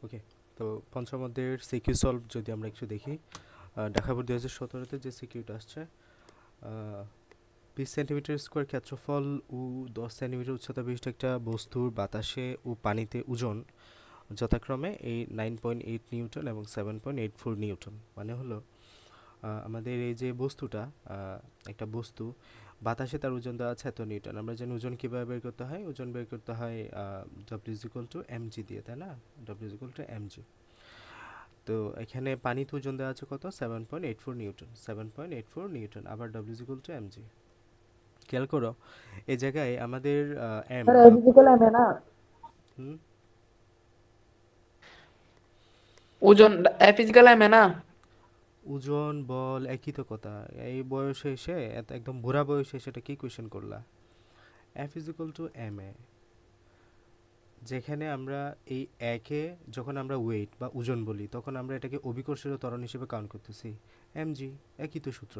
ওকে, তো পঞ্চম অধ্যায়ের সিকিউ সলভ যদি আমরা একটু দেখি, ঢাকা বোর্ড 2017-তে যে সিকিউটা আসছে, 20 সেন্টিমিটার স্কোয়ার ক্ষেত্রফল ও 10 সেন্টিমিটার উচ্চতা বিশিষ্ট একটা বস্তুর বাতাসে ও পানিতে ওজন যথাক্রমে 9.8 নিউটন এবং 7.84 নিউটন। মানে হলো আমাদের এই যে বস্তুটা, একটা বস্তু, বাতাসে তার ওজন দেওয়া আছে এত নিউটন। আমরা জানি ওজন কীভাবে বের করতে হয়, ওজন বের করতে হয় W=mg দিয়ে, তাই না? W=mg। তো এখানে পানিতে ওজন দেওয়া আছে কত? 7.84 নিউটন, 7.84 নিউটন। আবার W=mg। খেয়াল করো এই জায়গায় আমাদের এম सर বা फिजिकल है ना। হুম, ওজন ফিজিক্যাল এম এ না। ওজন বল একই তো কথা। এই বয়সে এসে একদম বুড়া বয়সে এসে এটা কি কোয়েশ্চেন করলা? F=ma। যেখানে আমরা এই একে যখন আমরা ওয়েট বা ওজন বলি তখন আমরা এটাকে অভিকর্ষীয় ত্বরণ হিসেবে কাউন্ট করতেছি। mg, একই তো সূত্র।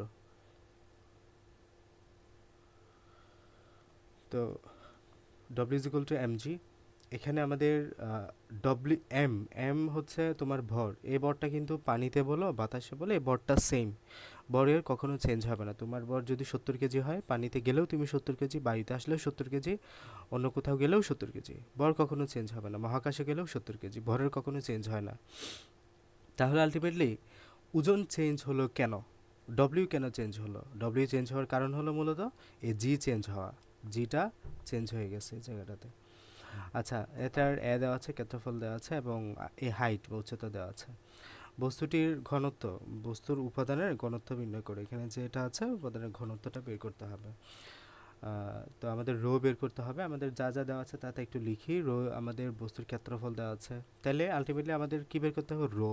তো W=mg। এখানে আমাদের ডব্লিউ এম এম হচ্ছে তোমার ভর। এই ভরটা কিন্তু পানিতে বলো বাতাসে বলো এই ভরটা সেম। ভরের কখনো চেঞ্জ হবে না। তোমার ভর যদি 70 কেজি হয়, পানিতে গেলেও তুমি 70 কেজি, বায়ুতে আসলেও 70 কেজি, অন্য কোথাও গেলেও 70 কেজি। ভর কখনো চেঞ্জ হবে না। মহাকাশে গেলেও 70 কেজি, ভরের কখনো চেঞ্জ হয় না। তাহলে আলটিমেটলি ওজন চেঞ্জ হলো কেন? ডব্লিউ কেন চেঞ্জ হলো? ডব্লিউ চেঞ্জ হওয়ার কারণ হলো মূলত এই জি চেঞ্জ হওয়া। জিটা চেঞ্জ হয়ে গেছে এই জায়গাটাতে। আচ্ছা, এটার দেওয়া আছে, ক্ষেত্রফল দেওয়া আছে এবং এই হাইট বা উচ্চতা দেওয়া আছে। বস্তুটির ঘনত্ব, বস্তুর উপাদানের ঘনত্ব নির্ণয় করে এখানে যেটা আছে উপাদানের ঘনত্বটা বের করতে হবে। তো আমাদের রো বের করতে হবে। আমাদের যা যা দেওয়া আছে তাতে একটু লিখি। রো আমাদের বস্তুর ক্ষেত্রফল দেওয়া আছে, তাহলে আলটিমেটলি আমাদের কি বের করতে হবে? রো।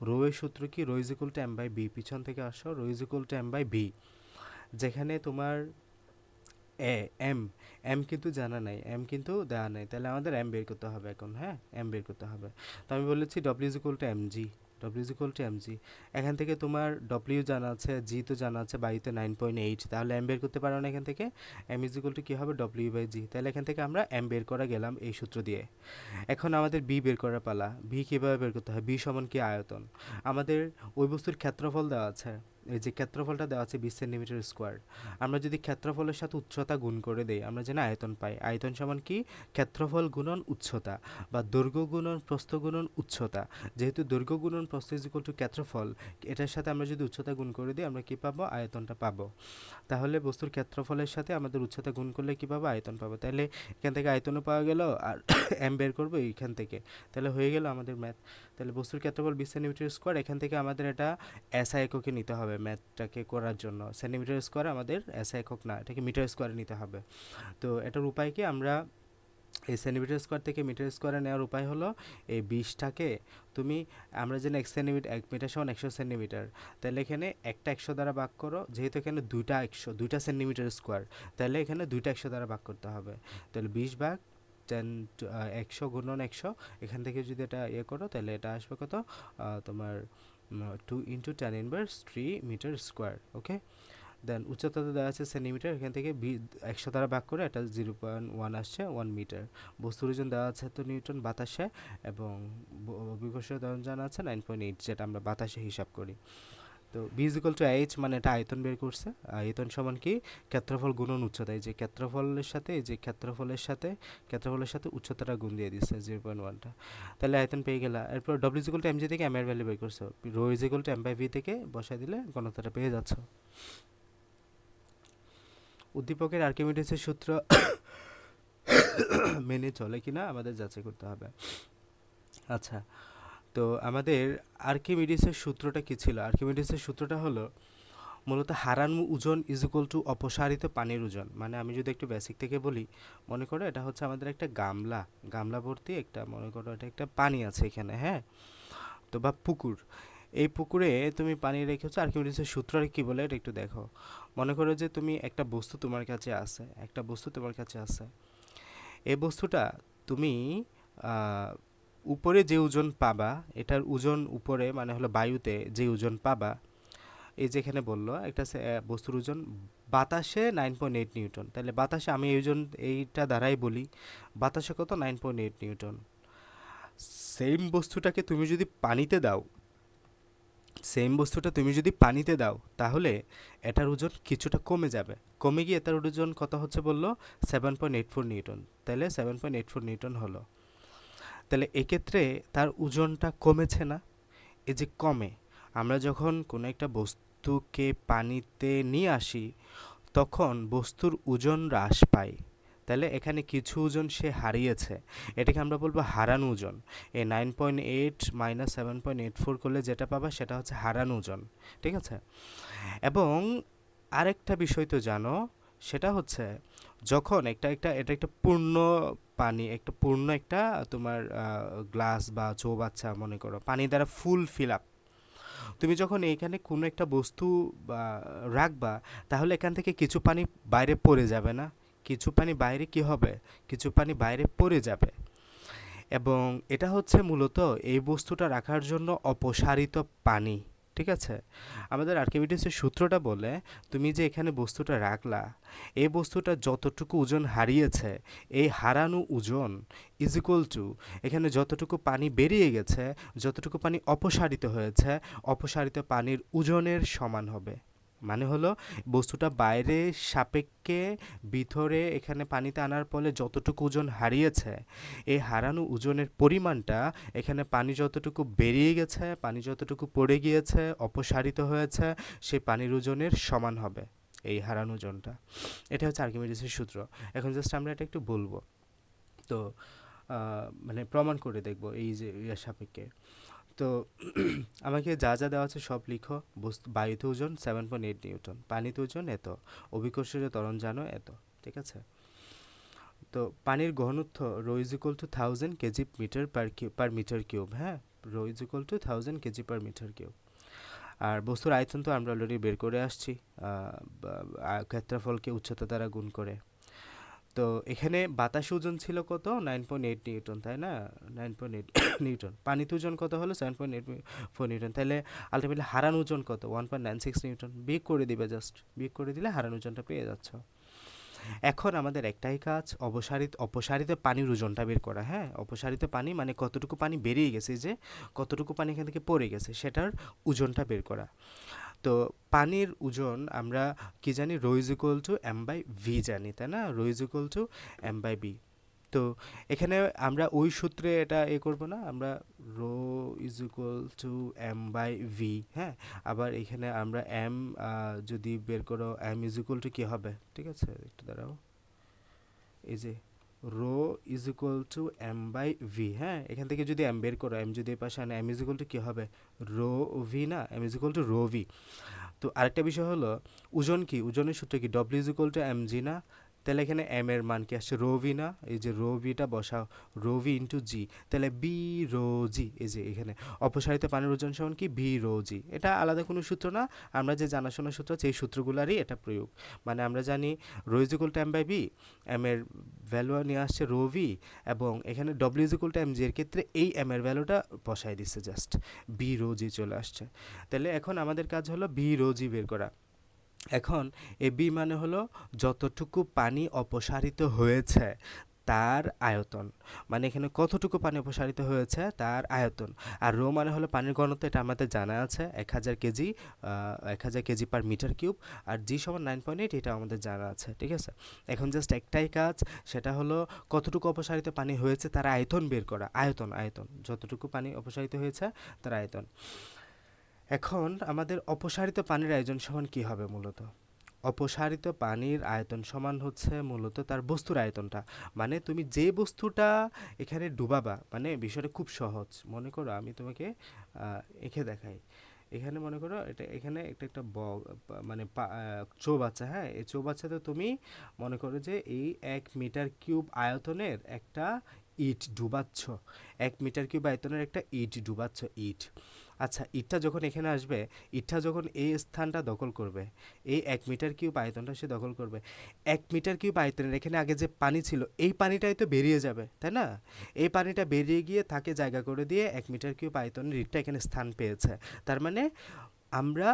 রো এর সূত্র কি? Rho is equal to M by B. পিছন থেকে আসো, rho is equal to M by B. যেখানে তোমার এ এম এম কিন্তু জানা নাই, এম কিন্তু দেওয়া নাই, তাহলে আমাদের এম বের করতে হবে এখন। হ্যাঁ, এম বের করতে হবে। তো আমি বলেছি W is equal to M G. W is equal to M G. এখান থেকে তোমার ডব্লিউ জানা আছে, জি তো জানা আছে, বায়ুতে 9.8, তাহলে এম বের করতে পারো না এখান থেকে। এম ইজ ইকুয়াল টু কী হবে? ডব্লিউ বাই জি। তাহলে এখান থেকে আমরা এম বের করা গেলাম এই সূত্র দিয়ে। এখন আমাদের বি বের করার পালা। বি কীভাবে বের করতে হয়? বি সমান কি? আয়তন। আমাদের ওই বস্তুর ক্ষেত্রফল দেওয়া আছে, এই যে ক্ষেত্রফলটা দেওয়া আছে 20 সেন্টিমিটার স্কোয়ার। আমরা যদি ক্ষেত্রফলের সাথে উচ্চতা গুণ করে দেই আমরা যেন আয়তন পাই। আয়তন সমান কি? ক্ষেত্রফল গুণন উচ্চতা, বা দৈর্ঘ্য গুণন প্রস্থ গুণন উচ্চতা। যেহেতু দৈর্ঘ্য গুণন প্রস্থ ইজ ইকুয়াল টু ক্ষেত্রফল, এটার সাথে আমরা যদি উচ্চতা গুণ করে দিই আমরা কি পাবো? আয়তনটা পাবো। তাহলে বস্তুর ক্ষেত্রফলের সাথে আমাদের উচ্চতা গুণ করলে কী পাবো? আয়তন পাবো। তাহলে এখান থেকে আয়তনও পাওয়া গেল আর এম বের করবো এইখান থেকে। তাহলে হয়ে গেল আমাদের ম্যাথ। তাহলে বস্তুর ক্ষেত্রফল 20 সেন্টিমিটার স্কোয়ার। এখান থেকে আমাদের এটা এসআই এককে নিতে হবে ম্যাথটাকে করার জন্য। সেন্টিমিটার স্কোয়ার আমাদের এসআই একক না, এটাকে মিটার স্কোয়ারে নিতে হবে। তো এটার উপায় কি? আমরা এই সেন্টিমিটার স্কোয়ার থেকে মিটার স্কোয়ারে নেওয়ার উপায় হলো এই 20টাকে তুমি, আমরা জানি 1 সেন্টিমিটার 1 মিটার সমান 100 সেন্টিমিটার, তাহলে এখানে একটা 100 দ্বারা ভাগ করো। যেহেতু এখানে দুইটা 100, 2 সেন্টিমিটার স্কোয়ার, তাহলে এখানে দুইটা 100 দ্বারা ভাগ করতে হবে। তাহলে 20 ভাগ 10, 100 গুণন 100। এখান থেকে যদি এটা ইয়ে করো তাহলে এটা আসবে কত? তোমার 2 × 10⁻³ মিটার স্কোয়ার। ওকে, দেন উচ্চতাতে দেওয়া আছে সেন্টিমিটার, এখান থেকে 100 দ্বারা ভাগ করে এটা 0.1 আসছে 1 মিটার। বস্তুর ওজন দেওয়া আছে তো নিউটন বাতাসে, এবং অভিকর্ষীয় ত্বরণ জানা আছে 9.8, যেটা আমরা বাতাসে হিসাব করি। তো B is equal to H, মানে এটা আয়তন বের করছে। আয়তন সমান কি? ক্ষেত্রফল গুণন উচ্চতা। এই যে ক্ষেত্রফলের সাথে এই যে ক্ষেত্রফলের সাথে উচ্চতাটা গুণ দিয়ে দিচ্ছে 0.1টা। তাহলে আয়তন পেয়ে গেলা। এরপর W is equal to M G থেকে এম এর ভ্যালু বের করছো, rho is equal to M by V থেকে বসাই দিলে ঘনত্বটা পেয়ে যাচ্ছ। উদ্দীপকের আর্কিমিডিসের সূত্র মেনে চলে কিনা আমাদের যাচাই করতে হবে। আচ্ছা, তো আমাদের আর্কিমিডিসের সূত্রটা কি ছিল? আর্কিমিডিসের সূত্রটা হলো মূলত হারানো ওজন ইজ ইকুয়াল টু অপসারিত পানির ওজন। মানে আমি যদি একটু বেসিক থেকে বলি, মনে করো এটা হচ্ছে আমাদের একটা গামলা, গামলা ভর্তি একটা, মনে করো এটা একটা পানি আছে এখানে, হ্যাঁ, তো বা পুকুর। এই পুকুরে তুমি পানি রেখেছো, আর্কিমিডিসের সূত্রটা কি বলে এটা একটু দেখো। মনে করো যে তুমি একটা বস্তু তোমার কাছে আছে, একটা বস্তু তোমার কাছে আছে। এই বস্তুটা তুমি আহ, উপরে যে ওজন পাবা, এটার ওজন উপরে মানে হলো বায়ুতে যে ওজন পাবা, এই যেখানে বললো একটা বস্তুর ওজন বাতাসে 9.8 নিউটন, তাহলে বাতাসে আমি এই ওজন এইটা দ্বারাই বলি, বাতাসে কত? 9.8 নিউটন। সেম বস্তুটাকে তুমি যদি পানিতে দাও, সেম বস্তুটা তুমি যদি পানিতে দাও, তাহলে এটার ওজন কিছুটা কমে যাবে। কমে গিয়ে এটার ওজন কত হচ্ছে বললো? 7.84 নিউটন। তাহলে 7.84 নিউটন হলো। তাহলে এক্ষেত্রে তার ওজনটা কমেছে না? এই যে কমে, আমরা যখন কোনো একটা বস্তুকে পানিতে নিয়ে আসি, তখন বস্তুর ওজন হ্রাস পায়। তাহলে এখানে কিছু ওজন সে হারিয়েছে, এটাকে আমরা বলবো হারানো ওজন। এই 9.8 মাইনাস 7.84 করলে যেটা পাবা সেটা হচ্ছে হারানো ওজন। ঠিক আছে? এবং আরেকটা বিষয় তো জানো, সেটা হচ্ছে যখন এটা একটা পূর্ণ পানি, একটা পূর্ণ একটা তোমার গ্লাস বা চৌবাচ্চা মনে করো, পানি দ্বারা ফুল ফিল আপ। তুমি যখন এইখানে কোনো একটা বস্তু বা রাখবা, তাহলে এখান থেকে কিছু পানি বাইরে পড়ে যাবে না? কিছু পানি বাইরে কি হবে? কিছু পানি বাইরে পড়ে যাবে। এবং এটা হচ্ছে মূলত এই বস্তুটা রাখার জন্য অপসারিত পানি। ঠিক আছে? আমাদের আর্কিমিডিসের সূত্রটা বলে, তুমি যে এখানে বস্তুটা রাখলা, এই বস্তুটা যতটুকু ওজন হারিয়েছে, এই হারানো ওজন ইজ ইকুয়াল টু এখানে যতটুকু পানি বেরিয়ে গেছে, যতটুকু পানি অপসারিত হয়েছে, অপসারিত পানির ওজনের সমান হবে। মানে হলো বস্তুটা বাইরে সাপেক্ষে ভিতরে এখানে পানিতে আনার ফলে যতটুকু ওজন হারিয়েছে, এই হারানো ওজনের পরিমাণটা এখানে পানি যতটুকু বেরিয়ে গেছে, পানি যতটুকু পড়ে গিয়েছে, অপসারিত হয়েছে, সেই পানির ওজনের সমান হবে এই হারানো ওজনটা। এটা হচ্ছে আর্কিমিডিসের সূত্র। এখন জাস্ট আমরা এটা একটু বলবো। তো মানে প্রমাণ করে দেখব এই যে ইয়ার সাপেক্ষে। তো আমাকে যা যা দেওয়া আছে সব লিখো। বায়ুতে ওজন 7.8 নিউটন, পানিতে ওজন এত, অভিকর্ষীয় ত্বরণ জানো এত। ঠিক আছে? তো পানির ঘনত্ব rho is equal to 1000 K G metre per metre cube. হ্যাঁ, rho is equal to 1000 K G per metre cube. আর বস্তুর আয়তন তো আমরা অলরেডি বের করে আসছি, ক্ষেত্রফলকে উচ্চতা দ্বারা গুণ করে। তো এখানে বাতাস ওজন ছিল কত? 9.8 নিউটন, তাই না? 9.8 নিউটন। পানিতে ওজন কত হলো? 7.84 নিউটন। তাহলে আলটিমেটলি হারান ওজন কত? 1.96 নিউটন। বিয়োগ করে দিবে, জাস্ট বিয়োগ করে দিলে হারান ওজনটা পেয়ে যাচ্ছ। এখন আমাদের একটাই কাজ, অপসারিত পানির ওজনটা বের করা। হ্যাঁ, অপসারিত পানি মানে কতটুকু পানি বেরিয়ে গেছে, যে কতটুকু পানি এখান থেকে পড়ে গেছে, সেটার ওজনটা বের করা। তো পানির ওজন আমরা কি জানি? Rho is equal to M by V জানি, তাই না? Rho is equal to M by B. তো এখানে আমরা ওই সূত্রে এটা করব না, আমরা rho is equal to M by V. হ্যাঁ, আবার এখানে আমরা এম যদি বের করো, এম ইজ ইকুয়াল টু কী হবে? ঠিক আছে, একটু দাঁড়াও। এই যে rho is equal to M by V. হ্যাঁ, এখান থেকে যদি এম বের করো, এম যদি এই পাশে আনে, এম ইজ ইকুয়াল টু কী হবে? রো ভি না, M is equal to rho V. তো আরেকটা বিষয় হলো, ওজন কি? ওজনের সূত্র কি? W is equal to M G না? তাহলে এখানে এম এর মান কি আসছে? রো ভি না? এই যে রো ভিটা বসাও, রো ভি ইন্টু জি, তাহলে বি রো জি। এই যে এখানে অপসারিত পানির ওজন সমান কি? বি রো জি। এটা আলাদা কোনো সূত্র না, আমরা যে জানাশোনা সূত্র আছে এই সূত্রগুলারই এটা প্রয়োগ। মানে আমরা জানি rho is equal to M by B, M এর ভ্যালু নিয়ে আসছে রো ভি, এবং এখানে W is equal to M G এর ক্ষেত্রে এই এম এর ভ্যালুটা বসাই দিচ্ছে, জাস্ট বি রো জি চলে আসছে। তাহলে এখন আমাদের কাজ হলো বি রো জি বের করা। এখন এ বি মানে হলো যতটুকু পানি অপসারিত হয়েছে তার আয়তন, মানে এখানে কতটুকু পানি অপসারিত হয়েছে তার আয়তন। আর রো মানে হলো পানির ঘনত্ব, এটা আমাদের জানা আছে 1000 K G, 1000 K G per metre cube. আর জি সমান 9.8, এটা আমাদের জানা আছে। ঠিক আছে? এখন জাস্ট একটাই কাজ, সেটা হলো কতটুকু অপসারিত পানি হয়েছে তার আয়তন বের করা। আয়তন, যতটুকু পানি অপসারিত হয়েছে তার আয়তন। এখন আমাদের অপসারিত পানির আয়তন সমান কী হবে মূলত? অপসারিত পানির আয়তন সমান হচ্ছে মূলত তার বস্তুর আয়তনটা। মানে তুমি যে বস্তুটা এখানে ডুবাবা, মানে বিষয়টা খুব সহজ। মনে করো আমি তোমাকে এঁকে দেখাই। এখানে মনে করো এটা, এখানে একটা মানে চৌবাচ্চা। হ্যাঁ, এই চৌবাচ্চাতে তুমি মনে করো যে এই 1 মিটার কিউব আয়তনের একটা ইট ডুবাচ্ছ। 1 মিটার কিউব আয়তনের একটা ইট ডুবাচ্ছ, ইট। আচ্ছা, ইটটা যখন এখানে আসবে, ইটটা যখন এই স্থানটা দখল করবে, এই 1 মিটার কিউব আয়তনটা সে দখল করবে, 1 মিটার কিউব আয়তনের এখানে আগে যে পানি ছিল, এই পানিটাই তো বেরিয়ে যাবে, তাই না? এই পানিটা বেরিয়ে গিয়ে তাকে জায়গা করে দিয়ে 1 মিটার কিউব আয়তনের ইটটা এখানে স্থান পেয়েছে। তার মানে আমরা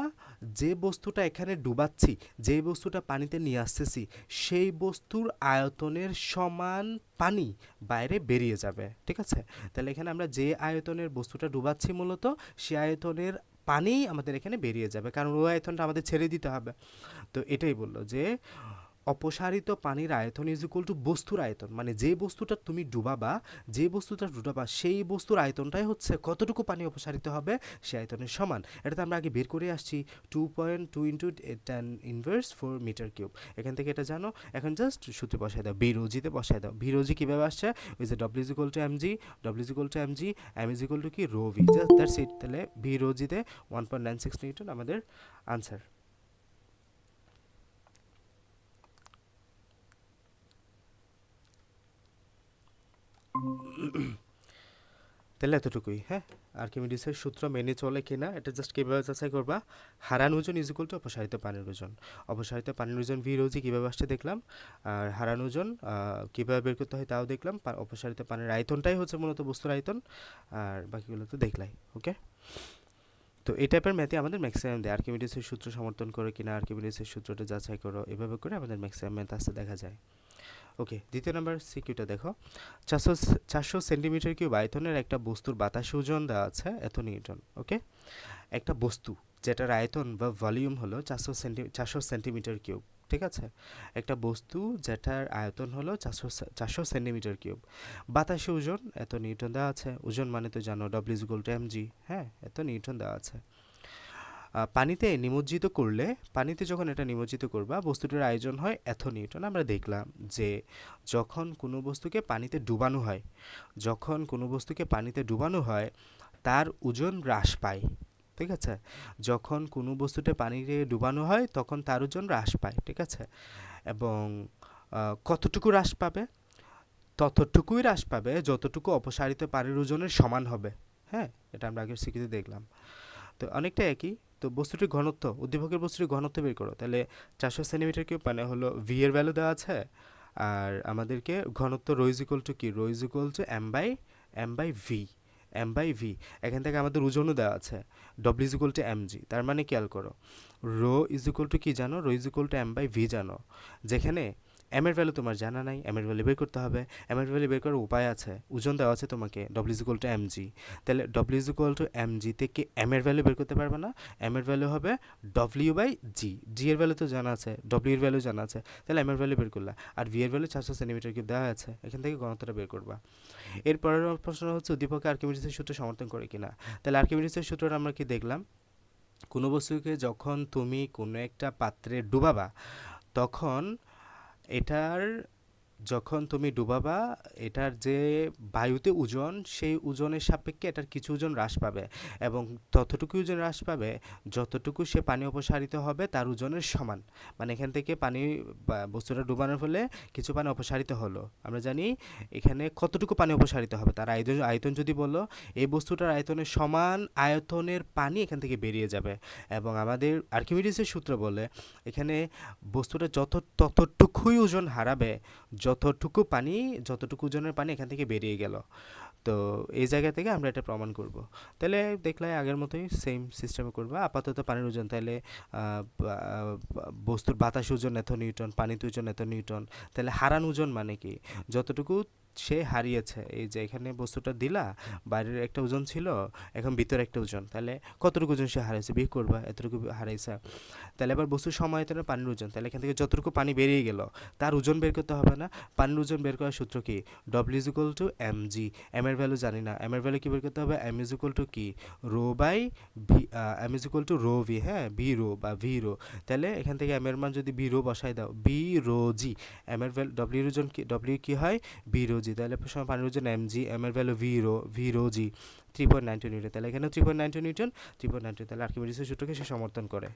যে বস্তুটা এখানে ডুবাচ্ছি, যে বস্তুটা পানিতে নিয়ে আসতেছি, সেই বস্তুর আয়তনের সমান পানি বাইরে বেরিয়ে যাবে, ঠিক আছে? তাহলে এখানে আমরা যে আয়তনের বস্তুটা ডুবাচ্ছি মূলত, সে আয়তনের পানি আমাদের এখানে বেরিয়ে যাবে, কারণ ওই আয়তনটা আমাদের ছেড়ে দিতে হবে। তো এটাই বললো যে অপসারিত পানির আয়তন ইজ ইকুয়াল টু বস্তুর আয়তন, মানে যে বস্তুটা তুমি ডুবাবা, যে বস্তুটা ডুবাবা সেই বস্তুর আয়তনটাই হচ্ছে কতটুকু পানি অপসারিত হবে সে আয়তনের সমান। এটা তো আমরা আগে বের করে আসছি, 2.2 ইন্টু 10⁻⁴ মিটার কিউব। এখান থেকে এটা জানো, এখন জাস্ট সূত্রে বসায় দাও, বি রোজিতে বসায় দাও। ভি রোজি কীভাবে আসছে? ওই যে W is equal to M G, W is equal to M G, M is equal to কি rho V, just that's it. তাহলে ভি রোজিতে 1.96 নিউটন আমাদের আনসার। তাহলে এতটুকুই, হ্যাঁ। আর্কিমিডিসের সূত্র মেনে চলে কিনা এটা জাস্ট কীভাবে যাচাই করবা? হারান ওজন ইজ ইকুয়াল টু অপসারিত পানির ওজন। অপসারিত পানির ওজন ভি রোজি কীভাবে আসছে দেখলাম, আর হারান ওজন কীভাবে বের করতে হয় তাও দেখলাম। অপসারিত পানির আয়তনটাই হচ্ছে মূলত বস্তুর আয়তন, আর বাকিগুলো তো দেখলাই, ওকে। তো এই টাইপের ম্যাথে আমাদের ম্যাক্সিমাম দেয়, আর্কিমিডিসের সূত্র সমর্থন করে কিনা, আর্কিমিডিসের সূত্রটা যাচাই করো, এভাবে করে আমাদের ম্যাক্সিমাম ম্যাথ আসতে দেখা যায়। ওকে, দ্বিতীয় নাম্বার সিকিউটা দেখো। 400 সেন্টিমিটার কিউব আয়তনের একটা বস্তুর বাতাসে ওজন দেওয়া আছে এত নিউটন, ওকে। একটা বস্তু যেটার আয়তন বা ভলিউম হলো 400 সেন্টিমিটার কিউব, ঠিক আছে। একটা বস্তু যেটার আয়তন হলো 400 সেন্টিমিটার কিউব, বাতাসে ওজন এত নিউটন দেওয়া আছে। ওজন মানে তো জানো W is equal to M G, হ্যাঁ, এত নিউটন দেওয়া আছে। পানিতে নিমজ্জিত করলে, পানিতে যখন এটা নিমজ্জিত করবা বস্তুটার আয়োজন হয় এত নিউটন। আমরা দেখলাম যে যখন কোনো বস্তুকে পানিতে ডুবানো হয়, যখন কোনো বস্তুকে পানিতে ডুবানো হয় তার ওজন হ্রাস পায়, ঠিক আছে। যখন কোনো বস্তুতে পানিতে ডুবানো হয় তখন তার ওজন হ্রাস পায়, ঠিক আছে। এবং কতটুকু হ্রাস পাবে? ততটুকুই হ্রাস পাবে যতটুকু অপসারিত পানির ওজনের সমান হবে, হ্যাঁ। এটা আমরা আগের স্বীকৃতি দেখলাম। তো অনেকটা একই। তো বস্তুটির ঘনত্ব, উদ্দীপকের বস্তুটির ঘনত্ব বের করো। তাহলে 400 সেন্টিমিটার কিউব মানে হলো ভি এর ভ্যালু দেওয়া আছে, আর আমাদেরকে ঘনত্ব রো ইজ ইকুয়াল টু কি, rho is equal to M by V, M by V. এখান থেকে আমাদের ওজনও দেওয়া আছে, W is equal to M G. তার মানে খেয়াল করো, রো ইজ ইকুয়াল টু কি জানো, rho is equal to M by V জানো। যেখানে এম এর ভ্যালু তোমার জানা নাই, এম এর ভ্যালু বের করতে হবে। এম এর ভ্যালু বের করার উপায় আছে, ওজন দেওয়া আছে তোমাকে, W is equal to M G. তাহলে W is equal to M G থেকে এম এর ভ্যালু বের করতে পারবে না, এম এর ভ্যালু হবে ডব্লিউ বাই জি। জি এর ভ্যালু তো জানা আছে, ডব্লিউ এর ভ্যালু জানা আছে, তাহলে এম এর ভ্যালু বের করলা। আর ভি এর ভ্যালু 400 সেন্টিমিটার কিউব দেওয়া আছে, এখান থেকে ঘনত্বটা বের করবা। এরপরের প্রশ্ন হচ্ছে উদ্দীপকে আর্কিমিডিসের সূত্র সমর্থন করে কিনা। তাহলে আর্কিমিডিসের সূত্রটা আমরা কি দেখলাম, কোনো বস্তুকে যখন তুমি কোনো একটা পাত্রে ডুবাবা তখন এটার, যখন তুমি ডুবাবা এটার যে বায়ুতে ওজন, সেই ওজনের সাপেক্ষে এটার কিছু ওজন হ্রাস পাবে, এবং ততটুকু ওজন হ্রাস পাবে যতটুকু সে পানি অপসারিত হবে তার ওজনের সমান। মানে এখান থেকে পানি বস্তুটা ডুবানোর ফলে কিছু পানি অপসারিত হলো, আমরা জানি এখানে কতটুকু পানি অপসারিত হবে তার আয়তন, আয়তন যদি বলো এই বস্তুটার আয়তনের সমান আয়তনের পানি এখান থেকে বেরিয়ে যাবে। এবং আমাদের আর্কিমিডিসের সূত্র বলে এখানে বস্তুটা ততটুকুই ওজন হারাবে যতটুকু পানি, যতটুকু ওজনের পানি এখান থেকে বেরিয়ে গেল। তো এই জায়গা থেকে আমরা এটা প্রমাণ করব। তাহলে দেখলে আগের মতোই সেম সিস্টেমে করবো। আপাতত পানির ওজন, তাহলে বস্তুর বাতাস ওজন এত নিউটন, পানিতে ওজন এত নিউটন। তাহলে হারান ওজন মানে কি, যতটুকু সে হারিয়েছে, এই যে এখানে বস্তুটা দিলা, বাইরের একটা ওজন ছিল, এখন ভিতরে একটা ওজন, তাহলে কতটুকু ওজন সে হারিয়েছে বের করবা, এতটুকু হারাইছে। তাহলে এবার বস্তুর সমায়তনে পানির ওজন, তাহলে এখান থেকে যতটুকু পানি বেরিয়ে গেল তার ওজন বের করতে হবে না। পানির ওজন বের করার সূত্র কি, W is equal to M G. M এর ভ্যালু জানি না, এম এর ভ্যালু কি বের করতে হবে, এম ইজ ইকুয়াল টু কি, rho by V, M is equal to rho V, হ্যাঁ, ভি রো বা ভি রো। তাহলে এখান থেকে এম এর মান যদি ভি রো বসাই দাও, ভি রো জি, এম এর ভ্যালু ডব্লিউর ওজন কি, ডব্লিউ কি হয় ভি রো জি, তাহলে সময় পানির ওজন এম জি, এম এর ভ্যালু ভি রো জি 3.92 নিউটন। তাহলে এখানে 3.92 নিউটন, 3.92, তাহলে আর্কিমিডিসের সূত্রকে সে সমর্থন করে।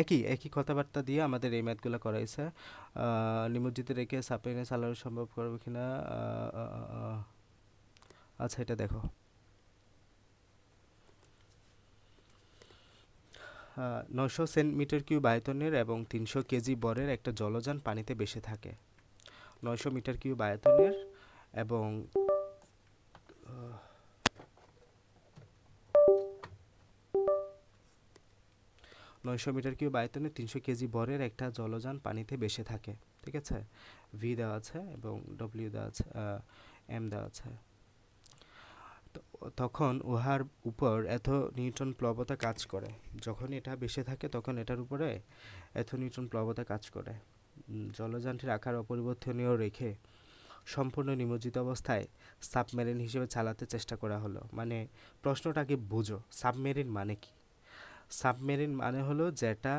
একই একই কথাবার্তা দিয়ে আমাদের এই ম্যাথগুলো করাইছে। নিমজ্জিত রেখে সাপ্লাইনে চালানো সম্ভব করবে কিনা, আচ্ছা এটা দেখো। 900 সেন্টিমিটার কিউব আয়তনের এবং 300 কেজি বরের একটা জলযান পানিতে ভেসে থাকে। 900 মিটার কিউব আয়তনের এবং 900 মিটার কিউব আয়তনে 300 কেজি ভরের একটা জলযান পানিতে ভেসে থাকে, ঠিক আছে। ভি দেওয়া আছে এবং ডব্লিউ দেওয়া আছে, এম দেওয়া আছে। তখন উহার উপর এত নিউটন প্লবতা কাজ করে। যখন এটা ভেসে থাকে তখন এটার উপরে এত নিউটন প্লবতা কাজ করে। জলযানটির আকার অপরিবর্তনীয় রেখে সম্পূর্ণ নিমজ্জিত অবস্থায় সাবমেরিন হিসেবে চালাতে চেষ্টা করা হলো। মানে প্রশ্নটাকে বুঝো, সাবমেরিন মানে কি? সাবমেরিন মানে হলো যেটা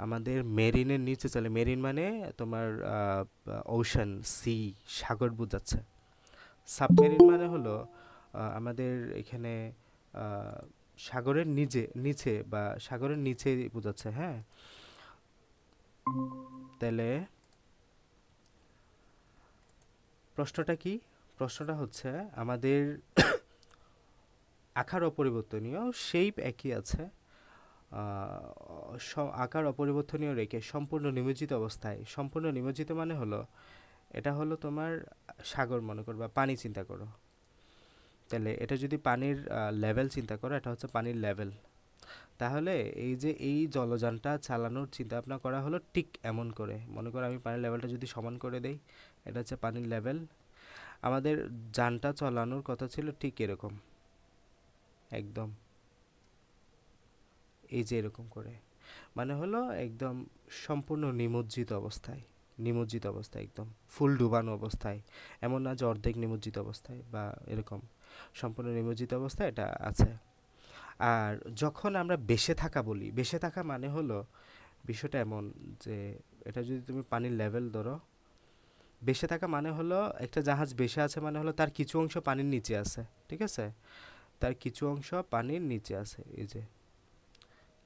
আমাদের মেরিনের নিচে চলে। মেরিন মানে তোমার ওশান, সি, সাগর বোঝাচ্ছে। সাবমেরিন মানে হলো আমাদের এখানে সাগরের নিচে বা সাগরের নিচে বোঝাচ্ছে, হ্যাঁ। তাহলে প্রশ্নটা কি? প্রশ্নটা হচ্ছে আমাদের আকার অপরিবর্তনীয়, শেপ একই আছে, আকার অপরিবর্তনীয় রেখে সম্পূর্ণ নিমজ্জিত অবস্থায়। সম্পূর্ণ নিমজ্জিত মানে হলো এটা হলো তোমার সাগর মনে করো বা পানি চিন্তা করো। তাহলে এটা যদি পানির লেভেল চিন্তা করো, এটা হচ্ছে পানির লেভেল। তাহলে এই যে এই জলযানটা চালানোর চিন্তা ভাবনা করা হলো ঠিক এমন করে। মনে করো আমি পানির লেভেলটা যদি সমান করে দেই, এটা হচ্ছে পানির লেভেল। আমাদের যানটা চালানোর কথা ছিল ঠিক এরকম, একদম এই যে এরকম করে। মানে হলো একদম সম্পূর্ণ নিমজ্জিত অবস্থায়, নিমজ্জিত অবস্থায় একদম ফুল ডুবানো অবস্থায়। এমন না যে অর্ধেক নিমজ্জিত অবস্থায় বা এরকম, সম্পূর্ণ নিমজ্জিত অবস্থায় এটা আছে। আর যখন আমরা বেসে থাকা বলি, বেসে থাকা মানে হলো বিষয়টা এমন যে এটা যদি তুমি পানির লেভেল ধরো, বেসে থাকা মানে হলো একটা জাহাজ বেসে আছে মানে হলো তার কিছু অংশ পানির নিচে আছে, ঠিক আছে। তার কিছু অংশ পানির নিচে আছে, এই যে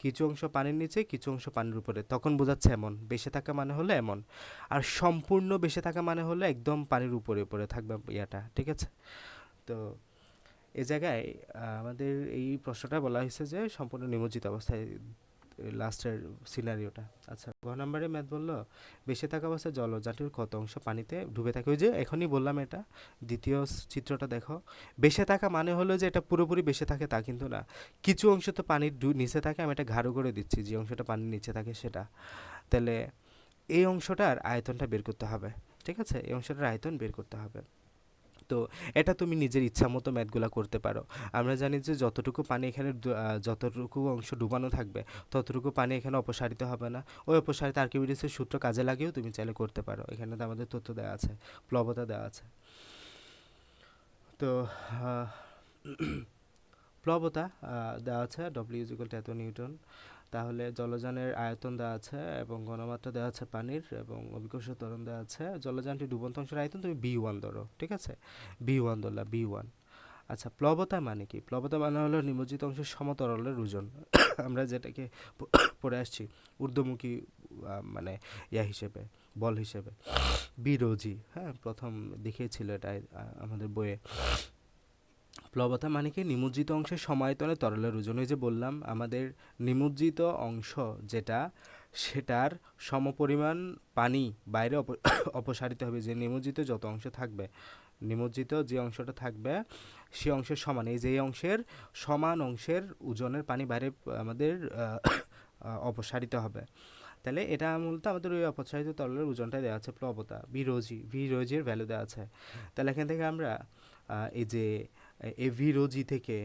কিছু অংশ পানির নিচে কিছু অংশ পানির উপরে, তখন বোঝাচ্ছে এমন। বেসে থাকা মানে হলো এমন। আর সম্পূর্ণ বেসে থাকা মানে হলো একদম পানির উপরে উপরে থাকবে ইয়াটা, ঠিক আছে। তো এ জায়গায় আমাদের এই প্রশ্নটা বলা হয়েছে যে সম্পূর্ণ নিমজ্জিত অবস্থায় লাস্টের সিনারিওটা। আচ্ছা, গ নম্বরে ম্যাথ বললো বেঁচে থাকা অবস্থায় জলযানটির কত অংশ পানিতে ডুবে থাকে। ওই যে এখনই বললাম এটা, দ্বিতীয় চিত্রটা দেখো। বেঁচে থাকা মানে হলো যে এটা পুরোপুরি বেঁচে থাকে তা কিন্তু না, কিছু অংশ তো পানির নিচে থাকে। আমি এটা ঘাড়ো করে দিচ্ছি, যে অংশটা পানির নিচে থাকে সেটা। তাহলে এই অংশটার আয়তনটা বের করতে হবে, ঠিক আছে। এই অংশটার আয়তন বের করতে হবে। তো এটা তুমি নিজের ইচ্ছা মতো ম্যাথগুলো করতে পারো। আমরা জানি যে যতটুকু পানি এখানে যতটুকু অংশ ডুবানো থাকবে ততটুকু পানি এখানে অপসারিত হবে না। ওই অপসারিত আর্কিমিডিসের সূত্র কাজে লাগিয়েও তুমি চাইলে করতে পারো। এখানে তো আমাদের তথ্য দেওয়া আছে, প্লবতা দেওয়া আছে। তো আহ, প্লবতা দেওয়া আছে, ডব্লিউ ইজ ইকুয়াল টু এত নিউটন। তাহলে জলযানের আয়তন দেওয়া আছে এবং ঘনমাত্রা দেওয়া আছে পানির, এবং অভিকর্ষ ত্বরণ দেওয়া আছে। জলযানটি ডুবন্ত অংশের আয়তন তুমি বি ওয়ান ধরো, ঠিক আছে। বি ওয়ান ধরলা, বি ওয়ান। আচ্ছা, প্লবতা মানে কি? প্লবতা মানে হলো নিমজ্জিত অংশের সমতরলের ওজন। আমরা যেটাকে পড়ে আসছি ঊর্ধ্বমুখী মানে ইয়া হিসেবে, বল হিসেবে, বিরোধী, হ্যাঁ, প্রথম দেখিয়েছিল এটা আমাদের বইয়ে। প্লবতা মানে কি? নিমজ্জিত অংশের সমায়তনে তরলের ওজন। ওই যে বললাম আমাদের নিমজ্জিত অংশ যেটা, সেটার সমপরিমাণ পানি বাইরে অপসারিত হবে। যে নিমজ্জিত যত অংশ থাকবে, নিমজ্জিত যে অংশটা থাকবে সে অংশের সমান, এই যে এই অংশের সমান অংশের ওজনের পানি বাইরে আমাদের অপসারিত হবে। তাহলে এটা মূলত আমাদের ওই অপসারিত তরলের ওজনটা দেওয়া আছে প্লবতা, ভি রোজির ভ্যালু দেওয়া আছে। তাহলে এখান থেকে আমরা এই যে এই ভি রোজি থেকে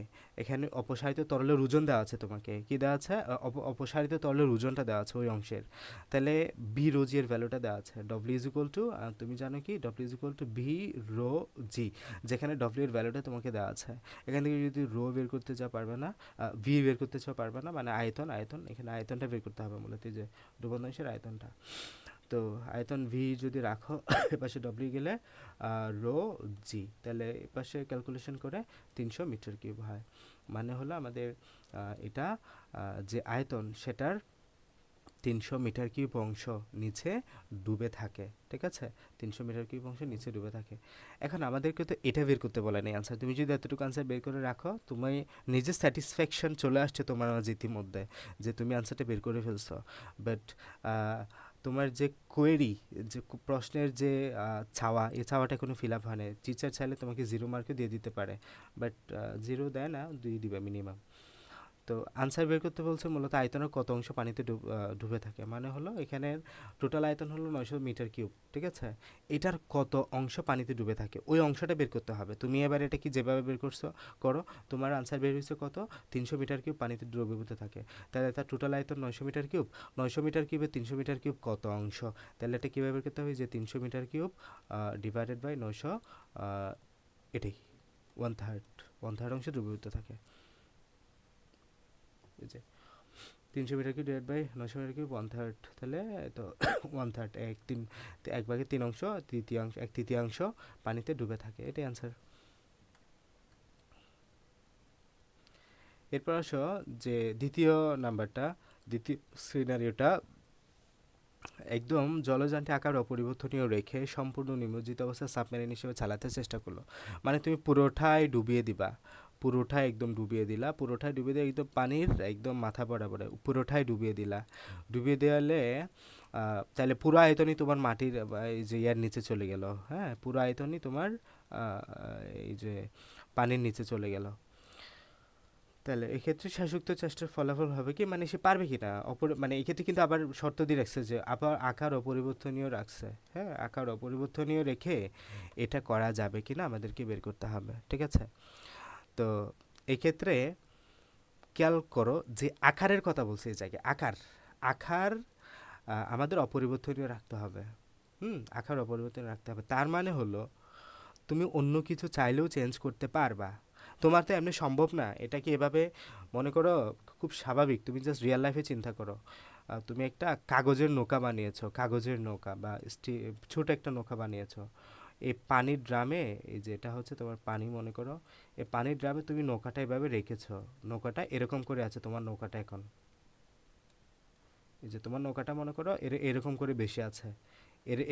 এখানে অপসারিত তরলের ওজন দেওয়া আছে, তোমাকে কি দেওয়া আছে? অপসারিত তরলের ওজনটা দেওয়া আছে ওই অংশের। তাহলে বি রোজি এর ভ্যালুটা দেওয়া আছে, ডব্লিউ ইজ ইকুয়াল টু, তুমি জানো কি W is equal to V rho G, যেখানে ডব্লিউ এর ভ্যালুটা তোমাকে দেওয়া আছে। এখান থেকে যদি রো বের করতে চাও পারবে না, ভি বের করতে চাও পারবে না, মানে আয়তন, এখানে আয়তনটা বের করতে হবে মূলত, এই যে ডুবন্ত অংশের আয়তনটা। তো আয়তন ভি যদি রাখো এপাশে ডব্লিউ গেলে রো জি, তাহলে এপাশে ক্যালকুলেশন করে 300 মিটার কিউব হয়। মানে হলো আমাদের এটা যে আয়তন সেটার 300 মিটার কিউব অংশ নিচে ডুবে থাকে, ঠিক আছে। 300 মিটার কিউব অংশ নিচে ডুবে থাকে। এখন আমাদেরকে তো এটা বের করতে বলে নেই আনসার। তুমি যদি এতটুকু আনসার বের করে রাখো, তুমি নিজের স্যাটিসফ্যাকশন চলে আসছে তোমার মাঝে ইতিমধ্যে, যে তুমি আনসারটা বের করে ফেলছো। বাট তোমার যে কোয়েরি, যে প্রশ্নের যে চাওয়া, এই চাওয়াটা কোনো ফিল আপ হয় না। টিচার চাইলে তোমাকে 0 মার্কও দিয়ে দিতে পারে, বাট 0 দেয় না, 2 দিবে মিনিমাম। তো আনসার বের করতে বলছে মূলত আয়তনের কত অংশ পানিতে ডুবে থাকে, মানে হলো এখানে টোটাল আয়তন হলো 900 মিটার কিউব, ঠিক আছে? এটার কত অংশ পানিতে ডুবে থাকে ওই অংশটা বের করতে হবে। তুমি এবার এটা কি যেভাবে বের করছো করো, তোমার আনসার বের হয়েছে কত, 300 মিটার কিউব পানিতে দ্রবীভূত থাকে। তাহলে তার টোটাল আয়তন 900 মিটার কিউব, 900 মিটার কিউবে 300 মিটার কিউব কত অংশ, তাহলে এটা কীভাবে বের করতে হবে, যে 300 মিটার কিউব ডিভাইডেড বাই 900, এটাই 1/3, 1/3 অংশ দ্রবীভূত থাকে। এই যে 300 metre cube divide by 900 metre cube 1/3, তাহলে তো 1/3 1/3 অংশ, তৃতীয়াংশ, 1/3 পানিতে ডুবে থাকে, এটাই আনসার। এরপর আসো যে দ্বিতীয় নাম্বারটা, দ্বিতীয় সিনারিওটা, একদম জলযানটি আকার অপরিবর্তনীয় রেখে সম্পূর্ণ নিমজ্জিত অবস্থায় সাবমেরিন হিসেবে চালাতে চেষ্টা করলো। মানে তুমি পুরোটাই ডুবিয়ে দিবা, পুরোটাই একদম ডুবিয়ে দিলা, পুরোটাই ডুবিয়ে দিয়ে একদম পানির একদম মাথা বরাবর পুরোটাই ডুবিয়ে দিলা। ডুবিয়ে দেওয়ালে তাহলে পুরো আয়তনই তোমার মাটির এই যে ইয়ার নিচে চলে গেল। হ্যাঁ, পুরো আয়তনই তোমার এই যে পানির নিচে চলে গেল। তাহলে এক্ষেত্রে শেষোক্ত চেষ্টার ফলাফল হবে কি, মানে সে পারবে কি না, মানে এক্ষেত্রে কিন্তু আবার শর্ত দিয়ে রাখছে যে আবার আকার অপরিবর্তনীয় রাখছে। হ্যাঁ, আকার অপরিবর্তনীয় রেখে এটা করা যাবে কি না আমাদেরকে বের করতে হবে, ঠিক আছে? তো এক্ষেত্রে খেয়াল করো যে আকারের কথা বলছে এই জায়গায়, আকার, আকার আমাদের অপরিবর্তনীয় রাখতে হবে। আকার অপরিবর্তনীয় রাখতে হবে, তার মানে হলো তুমি অন্য কিছু চাইলেও চেঞ্জ করতে পারবা। তোমার তো এমনি সম্ভব না, এটা কি এভাবে মনে করো, খুব স্বাভাবিক, তুমি জাস্ট রিয়েল লাইফে চিন্তা করো। তুমি একটা কাগজের নৌকা বানিয়েছো, কাগজের নৌকা বা ছোট একটা নৌকা বানিয়েছো, এই পানির ড্রামে, এই যে এটা হচ্ছে তোমার পানি মনে করো, এই পানির ড্রামে তুমি নৌকাটা এভাবে রেখেছো, নৌকাটা এরকম করে আছে, তোমার নৌকাটা এখন, এই যে তোমার নৌকাটা মনে করো এরকম করে বেশি আছে,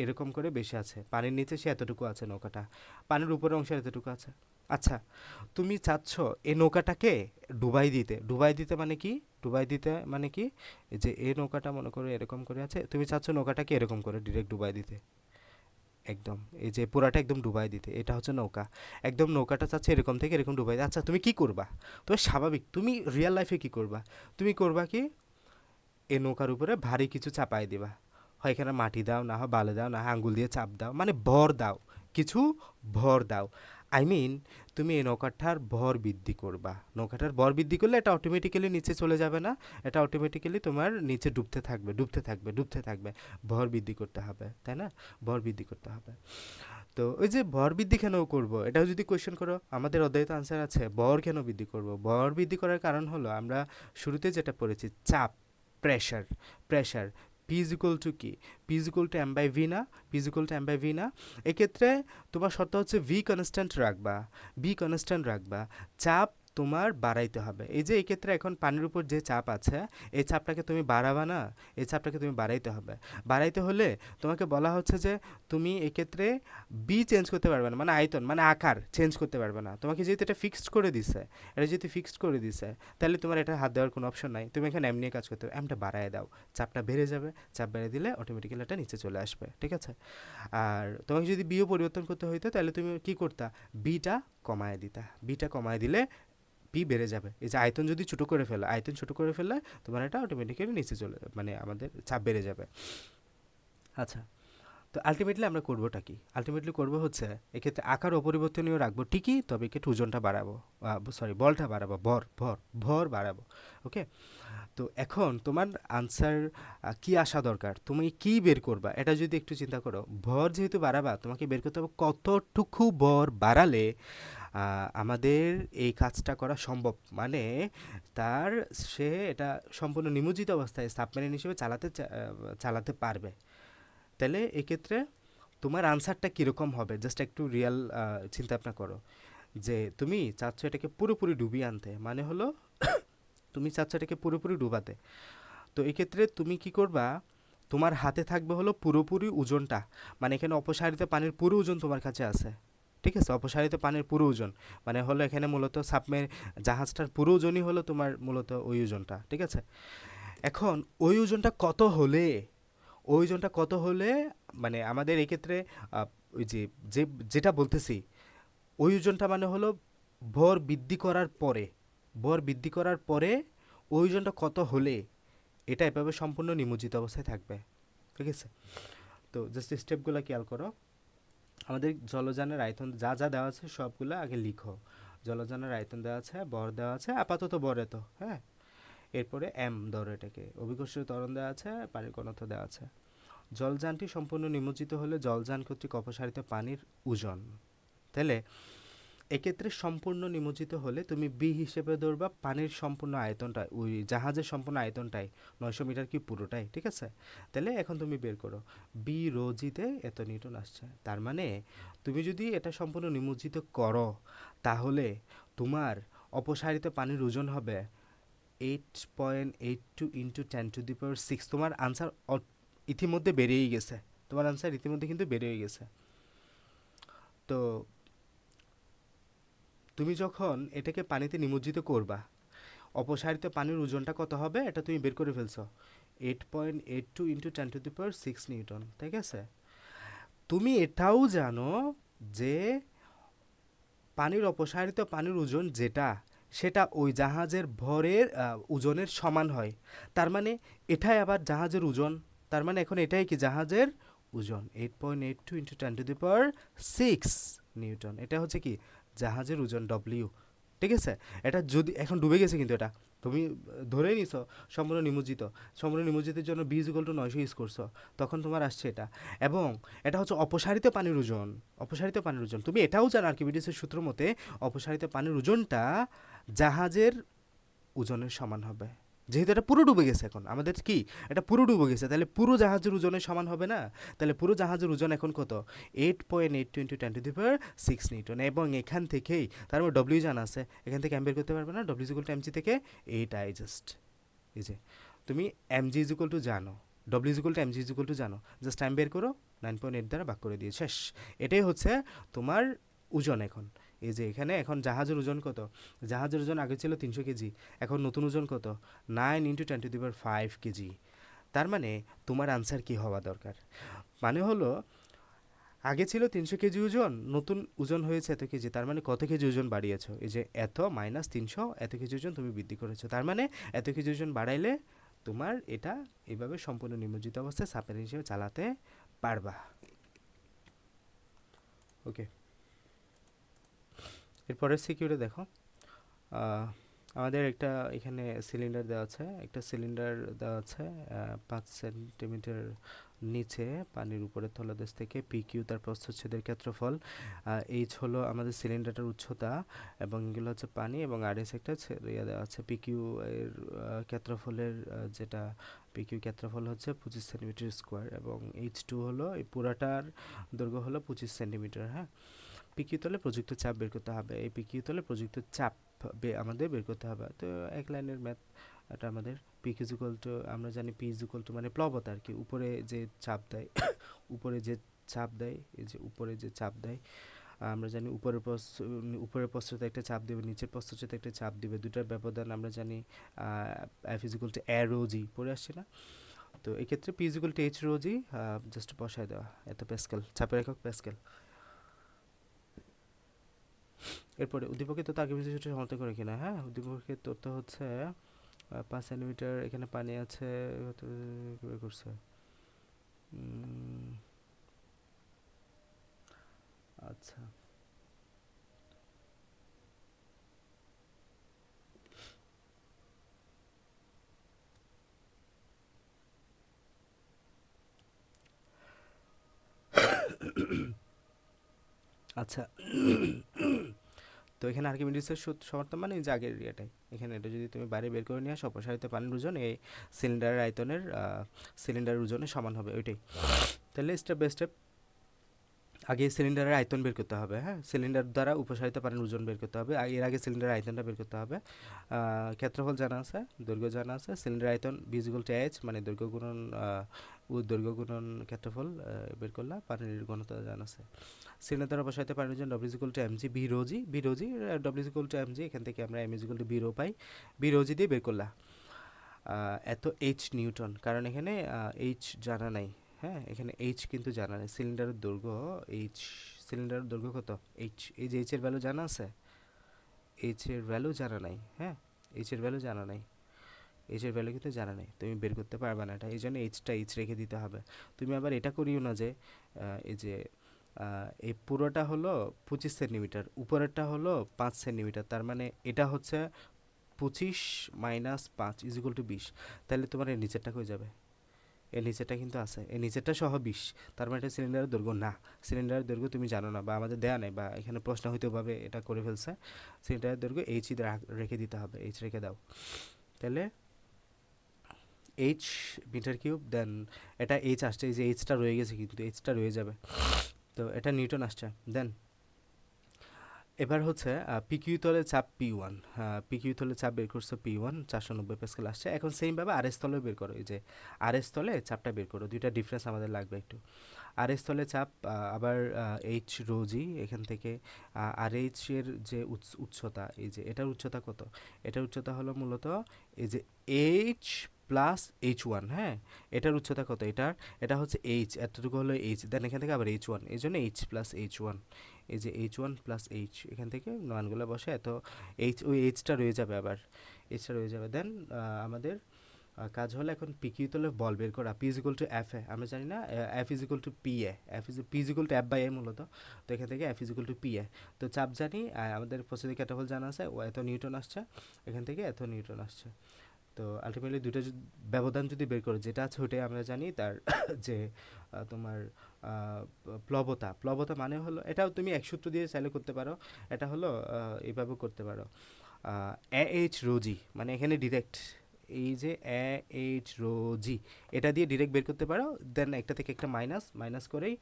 এরকম করে বেশি আছে, পানির নিচে সে এতটুকু আছে নৌকাটা, পানির উপরের অংশে এতটুকু আছে। আচ্ছা, তুমি চাচ্ছ এই নৌকাটাকে ডুবাই দিতে, ডুবাই দিতে মানে কি, ডুবাই দিতে মানে কি, এই যে এই নৌকাটা মনে করো এরকম করে আছে, তুমি চাচ্ছ নৌকাটাকে এরকম করে ডিরেক্ট ডুবাই দিতে, একদম এই যে পুরাটা একদম ডুবাই দিতে, এটা হচ্ছে নৌকা, একদম নৌকাটা চাচ্ছে এরকম থেকে এরকম ডুবাই দিতে। আচ্ছা, তুমি কি করবা, তো স্বাভাবিক তুমি রিয়েল লাইফে কি করবা, তুমি করবা কি, এই নৌকার উপরে ভারী কিছু চাপাই দিবা, হয় এখানে মাটি দাও, না হয় বালি দাও, না হয় আঙ্গুল দিয়ে চাপ দাও, মানে ভর দাও, কিছু ভর দাও। আই মিন তুমি এই নৌকাটার ভর বৃদ্ধি করবা, নৌকাটার ভর বৃদ্ধি করলে এটা অটোমেটিক্যালি নিচে চলে যাবে না, এটা অটোমেটিক্যালি তোমার নিচে ডুবতে থাকবে, ডুবতে থাকবে, ডুবতে থাকবে। ভর বৃদ্ধি করতে হবে, তাই না? ভর বৃদ্ধি করতে হবে। তো ওই যে ভর বৃদ্ধি কেন করব, এটাও যদি কোয়েশ্চেন করো, আমাদের অধ্যায়ে তো আনসার আছে, ভর কেন বৃদ্ধি করব। ভর বৃদ্ধি করার কারণ হলো আমরা শুরুতে যেটা পড়েছি, চাপ, pressure, pressure, P is equal to কি, P is equal to M by V না, P is equal to M by V না। এক্ষেত্রে তোমার শর্ত হচ্ছে ভি কনস্ট্যান্ট রাখবা, ভি কনস্ট্যান্ট রাখবা, চাপ তোমার বাড়াইতে হবে। এই যে এক্ষেত্রে এখন পানির উপর যে চাপ আছে, এই চাপটাকে তুমি বাড়াবা না, এই চাপটাকে তুমি বাড়াইতে হবে। বাড়াইতে হলে তোমাকে বলা হচ্ছে যে তুমি এক্ষেত্রে বি চেঞ্জ করতে পারবে না, মানে আয়তন, মানে আকার চেঞ্জ করতে পারবে না। তোমাকে যেহেতু এটা ফিক্সড করে দিছে, এটা যেহেতু ফিক্সড করে দিছে, তাহলে তোমার এটা হাত দেওয়ার কোনো অপশন নাই, তুমি এখানে এমনি কাজ করতে হবে, এমটা বাড়ায় দাও, চাপটা বেড়ে যাবে, চাপ বেড়ে দিলে অটোমেটিক্যালি এটা নিচে চলে আসবে, ঠিক আছে? আর তোমাকে যদি বিও পরিবর্তন করতে হইতো, তাহলে তুমি কি করতা, বিটা কমায় দিতা, বিটা কমায় দিলে পি বেড়ে যাবে। এই যে আয়তন যদি ছোটো করে ফেলে, আয়তন ছোটো করে ফেললে তোমার এটা অটোমেটিক্যালি নিচে চলে, মানে আমাদের চাপ বেড়ে যাবে। আচ্ছা, তো আলটিমেটলি আমরা করবোটা কি, আলটিমেটলি করবো হচ্ছে এক্ষেত্রে আকার অপরিবর্তনীয় রাখবো ঠিকই, তবে এক্ষেত্রে ওজনটা বাড়াবো, সরি বলটা বাড়াবো, ভর ভর ভর বাড়াবো। ওকে, তো এখন তোমার আনসার কি আসা দরকার, তুমি কি বের করবা, এটা যদি একটু চিন্তা করো। ভর যেহেতু বাড়াবা, তোমাকে বের করতে হবে কতটুকু ভর বাড়ালে আমাদের এই কাজটা করা সম্ভব, মানে তার সে এটা সম্পূর্ণ নিমজ্জিত অবস্থায় সাবমেরিন হিসেবে চালাতে পারবে। তাহলে এক্ষেত্রে তোমার আনসারটা কীরকম হবে, জাস্ট একটু রিয়াল চিন্তা ভাবনা করো, যে তুমি চাচ্ছ এটাকে পুরোপুরি ডুবিয়ে আনতে, মানে হলো তুমি চাচ্ছ এটাকে পুরোপুরি ডুবাতে। তো এক্ষেত্রে তুমি কি করবা, তোমার হাতে থাকবে হলো পুরোপুরি ওজনটা, মানে এখানে অপসারিত পানির পুরো ওজন তোমার কাছে আছে, ঠিক আছে? অপসারিত পানির পুরো ওজন মানে হলো এখানে মূলত জাহাজটার পুরো ওজনই হলো তোমার মূলত ওই ওজনটা, ঠিক আছে? এখন ওই ওজনটা কত হলে, ওই ওজনটা কত হলে, মানে আমাদের এক্ষেত্রে ওই যেটা বলতেছি, ওই ওজনটা মানে হলো ভর বৃদ্ধি করার পরে, ভর বৃদ্ধি করার পরে ওই ওজনটা কত হলে এটা এভাবে সম্পূর্ণ নিমজ্জিত অবস্থায় থাকবে, ঠিক আছে? তো জাস্ট স্টেপগুলো খেয়াল করো। আমাদের জলযানের আয়তন যা যা দেওয়া আছে সবগুলো আগে লিখো। জলযানের আয়তন দেওয়া আছে, ভর দেওয়া আছে, আপাতত ভর এত, হ্যাঁ। এরপরে এম ধরো এটাকে, অভিকর্ষীয় ত্বরণ দেওয়া আছে, পানির ঘনত্ব দেওয়া আছে। জলযানটি সম্পূর্ণ নিমজ্জিত হলে জলযান কর্তৃক অপসারিত পানির ওজন, তাহলে এক্ষেত্রে সম্পূর্ণ নিমজ্জিত হলে তুমি বি হিসেবে ধরবা পানির সম্পূর্ণ আয়তনটা, ওই জাহাজের সম্পূর্ণ আয়তনটাই 900 মিটার কি পুরোটাই, ঠিক আছে? তাহলে এখন তুমি বের করো বি রোজিতে এত নিউটন আসছে। তার মানে তুমি যদি এটা সম্পূর্ণ নিমজ্জিত করো তাহলে তোমার অপসারিত পানির ওজন হবে 8.82 ইন্টু 10⁶। তোমার আনসার ইতিমধ্যে বেরিয়েই গেছে, তোমার আনসার ইতিমধ্যে কিন্তু বেরিয়ে গেছে। তো তুমি যখন এটাকে পানিতে নিমজ্জিত করবা, অপসারিত পানির ওজনটা কত হবে এটা তুমি বের করে ফেলছো, 8.82 ইন্টু 10⁶ নিউটন, ঠিক আছে? তুমি এটাও জানো যে পানির অপসারিত পানির ওজন যেটা, সেটা ওই জাহাজের ভরের ওজনের সমান হয়। তার মানে এটাই আবার জাহাজের ওজন, তার মানে এখন এটাই কি জাহাজের ওজন, 8.82 ইন্টু 10⁶ নিউটন, এটা হচ্ছে কি জাহাজের ওজন ডব্লিউ, ঠিক আছে? এটা যদি এখন ডুবে গেছে কিন্তু এটা তুমি ধরেই নিছো সম্পূর্ণ নিমজ্জিত, সম্পূর্ণ নিমজ্জিতের জন্য B is equal to 900 use করছো, তখন তোমার আসছে এটা। এবং এটা হচ্ছে অপসারিত পানির ওজন, অপসারিত পানির ওজন তুমি এটাও জানো আর্কিমিডিসের সূত্র মতে অপসারিত পানির ওজনটা জাহাজের ওজনের সমান হবে। যেহেতু এটা পুরো ডুবে গেছে, এখন আমাদের কি এটা পুরো ডুবে গেছে, তাহলে পুরো জাহাজের ওজনের সমান হবে না? তাহলে পুরো জাহাজের ওজন এখন কত, 8.82 ইন্টু 10⁶ নিউটন। এবং এখান থেকেই তার মানে ডব্লিউ জানা আছে, এখান থেকে এম বের করতে পারবে না, W is equal to MG থেকে এইটাই জাস্ট, এই যে তুমি এমজি ইজ ইকুয়াল টু জানো, W is equal to MG is equal two জানো, জাস্ট টাইম বের করো, 9.8 দ্বারা ভাগ করে দিয়ে শেষ। এটাই হচ্ছে তোমার ওজন এখন। এই যে এখানে এখন জাহাজের ওজন কত, জাহাজের ওজন আগে ছিল 300 কেজি, এখন নতুন ওজন কত, 9 ইন্টু 10⁵ তার মানে তোমার আনসার কি হওয়া দরকার, মানে হলো আগে ছিল 300 কেজি ওজন, নতুন ওজন হয়েছে এত কেজি, তার মানে কত কেজি ওজন বাড়িয়েছো, এই যে এত মাইনাস 300, এত কেজি ওজন তুমি বৃদ্ধি করেছো, তার মানে এত কেজি ওজন বাড়াইলে তোমার এটা এইভাবে সম্পূর্ণ নিমজ্জিত অবস্থায় সাবমেরিন হিসেবে চালাতে পারবা। ওকে, এরপরের সিকিউরে দেখো, আমাদের একটা এখানে সিলিন্ডার দেওয়া আছে, একটা সিলিন্ডার দেওয়া আছে 5 সেন্টিমিটার নিচে পানির উপরের তলদেশ থেকে, পি কিউ তার প্রস্থচ্ছেদের ক্ষেত্রফল, এইচ হলো আমাদের সিলিন্ডারটার উচ্চতা, এবং এগুলো হচ্ছে পানি, এবং আর এস একটা ইয়ে দেওয়া আছে পি কিউ এর ক্ষেত্রফলের যেটা পি কিউ ক্ষেত্রফল হচ্ছে 25 সেন্টিমিটার স্কোয়ার, এবং এইচ টু হলো এই পুরাটার দৈর্ঘ্য হলো 25 সেন্টিমিটার। হ্যাঁ, পিকিউ তলে প্রযুক্ত চাপ বের করতে হবে, এই পিকিউ তলে প্রযুক্ত চাপ আমাদের বের করতে হবে। তো এক লাইনের ম্যাথ এটা আমাদের পি ইকুয়াল টু, আমরা জানি পি ইকুয়াল টু মানে প্লবতা আর কি, উপরে যে চাপ দেয় উপরে যে চাপ দেয়, এই যে উপরে যে চাপ দেয়, আমরা জানি উপরের প্রস্থতে একটা চাপ দেবে, নিচের প্রস্থতে একটা চাপ দিবে, দুটার ব্যবধান আমরা জানি F equal to A rho G, পড়ে আসছে না? তো এক্ষেত্রে P equal to H rho G, just বসায় দেওয়া, এত প্যাসকেল, চাপের একক প্যাসকেল। এরপরে উদ্দীপকের তথ্য আগে পিছিয়ে ছোটো সমর্থন করে কিনা, হ্যাঁ উদ্দীপকের তথ্য হচ্ছে 5 সেন্টিমিটার এখানে পানি আছে, কীভাবে করছে, আচ্ছা আচ্ছা তো এখানে আর্কিমিডিসের সমর্থন মানে এই যে আগের এরিয়াটাই, এখানে এটা যদি তুমি বাইরে বের করে নিয়ে আসো, অপসারিত পানির ওজন এই সিলিন্ডারের আয়তনের সিলিন্ডারের ওজনের সমান হবে ওইটাই। তাহলে স্টেপ বাই স্টেপ আগে সিলিন্ডারের আয়তন বের করতে হবে, হ্যাঁ সিলিন্ডার দ্বারা উপসারিত পানির ওজন বের করতে হবে, এর আগে সিলিন্ডারের আয়তনটা বের করতে হবে। ক্ষেত্রফল জানা আছে, দৈর্ঘ্য জানা আছে, সিলিন্ডার আয়তন বি ইকুয়াল টু এইচ মানে দৈর্ঘ্য গুণন দৈর্ঘ্য গুণন ক্ষেত্রফল বের করলা, পানির ঘনত্ব জানা আছে। সিলিন্ডার দ্বারা অপসারিত পানির ওজন W equal to M G V rho G, V rho G W equal to M G, এখান থেকে আমরা M equal to V rho পাই, বি রোজি দিয়ে বের করলা এত এইচ নিউটন, কারণ এখানে এইচ জানা নাই, হ্যাঁ এখানে এইচ কিন্তু জানা নেই, সিলিন্ডারের দৈর্ঘ্য এইচ, সিলিন্ডারের দৈর্ঘ্য কত এইচ, এই যে এইচের ভ্যালু জানা আছে, এইচের ভ্যালু জানা নাই, হ্যাঁ এইচের ভ্যালু জানা নাই, এইচের ভ্যালু কিন্তু জানা নেই, তুমি বের করতে পারবে না এটা, এই জন্য এইচটা এইচ রেখে দিতে হবে। তুমি আবার এটা করিও না যে এই যে এই পুরোটা হলো 25 সেন্টিমিটার, উপরেরটা হলো 5 সেন্টিমিটার, তার মানে এটা হচ্ছে 25 - 5 = 20, তাহলে তোমার এর নিচেরটা হয়ে যাবে। এর নিচেরটা কিন্তু আছে, এর নিচেরটা সহ 20, তার মানে এটা সিলিন্ডারের দৈর্ঘ্য না। সিলিন্ডারের দৈর্ঘ্য তুমি জানো না বা আমাদের দেয়া নেই, বা এখানে প্রশ্ন হইতেভাবে এটা করে ফেলছে। সিলিন্ডারের দৈর্ঘ্য এইচই রেখে দিতে হবে, এইচ রেখে দাও। তাহলে এইচ মিটার কিউব, দেন এটা এইচ আসছে, এই যে এইচটা রয়ে গেছে কিন্তু এইচটা রয়ে যাবে, তো এটা নিউটন আসছে। দেন এবার হচ্ছে পিকিউ তলে চাপ P1, পিকিউ তলে চাপ বের করছে P1 490 প্যাসকেল আসছে। এখন সেমভাবে আরএস তলে বের করো, এই যে আরএস তলে চাপটা বের করো, দুইটা ডিফারেন্স আমাদের লাগবে একটু। আরএস তলে চাপ আবার এইচ রো জি, এখান থেকে আর এইচ এর যে উচ্চতা, এই যে এটার উচ্চতা কত, এটার উচ্চতা হলো মূলত এই যে এইচ প্লাস H1, হ্যাঁ, এটার উচ্চতা কত, এটা হচ্ছে এইচ, এতটুকু হলো এইচ, দেন এখান থেকে আবার H1, এই জন্য এইচ প্লাস H1, এই যে H1 প্লাস এইচ, এখান থেকে মানগুলো বসে, এত এইচ, ওই এইচটা রয়ে যাবে, আবার এইচটা রয়ে যাবে। দেন আমাদের কাজ হলো এখন পিকিউ তলে বল বের করা, P is equal to F A, আমরা জানি না F is equal to P A, P is equal to F by A মূলত, তো এখান থেকে F is equal to P A. তো চাপ জানি, আমাদের প্রসিডিং ক্যাটাবল জানা আছে, ও এত নিউটন আসছে, এখান থেকে এত নিউটন আসছে। তো আলটিমেটলি দুটো ব্যবধান যদি বের করো, যেটা আছে ওইটাই আমরা জানি, তার যে তোমার প্লবতা মানে হলো, এটাও তুমি এক সূত্র দিয়ে চাইলে করতে পারো, এটা হলো এইভাবেও করতে পারো, এ এইচ রোজি, মানে এখানে ডিরেক্ট এই যে এ এইচ রোজি, এটা দিয়ে ডিরেক্ট বের করতে পারো। দেন একটা থেকে একটা মাইনাস মাইনাস করেই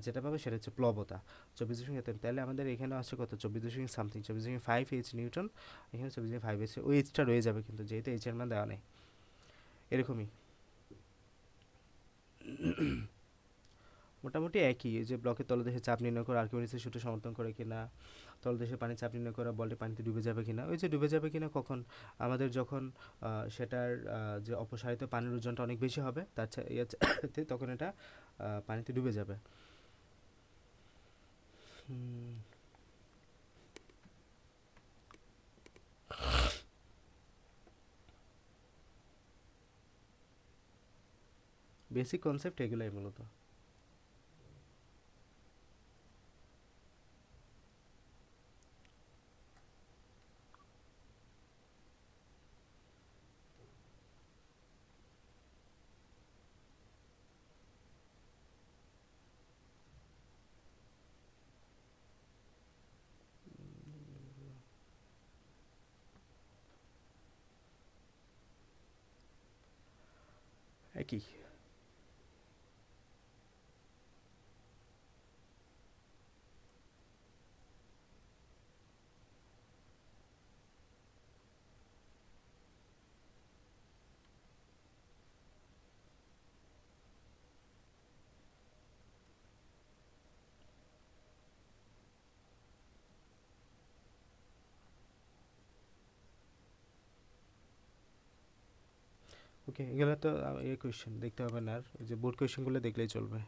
যেটা পাবে সেটা হচ্ছে প্লবতা, 24.3। তাহলে আমাদের এখানে আসছে কত, 24 সামথিং, 24.5 এইচ নিউটন, এখানে 24.5 এইচ, ওই এইচটা রয়ে যাবে কিন্তু, যেহেতু এইচের মান দেওয়া নেই। এরকমই মোটামুটি একই, এই যে ব্লকের তলদেশে চাপ নির্ণয় করা, আর্কিমিডিসের সূত্র সমর্থন করে কিনা, তলদেশে পানি চাপ নির্ণয় করা, বলটি পানিতে ডুবে যাবে কিনা, ওই যে ডুবে যাবে কিনা কখন, আমাদের যখন সেটার যে অপসারিত পানির ওজনটা অনেক বেশি হবে তার তখন এটা পানিতে ডুবে যাবে। বেসিক কনসেপ্ট এগুলাই মূলত। একই। ওকে, এগুলো তো এই কোয়েশ্চেন দেখতে হবে না, আর ওই যে বোর্ড কোয়েশ্চেনগুলো দেখলেই চলবে।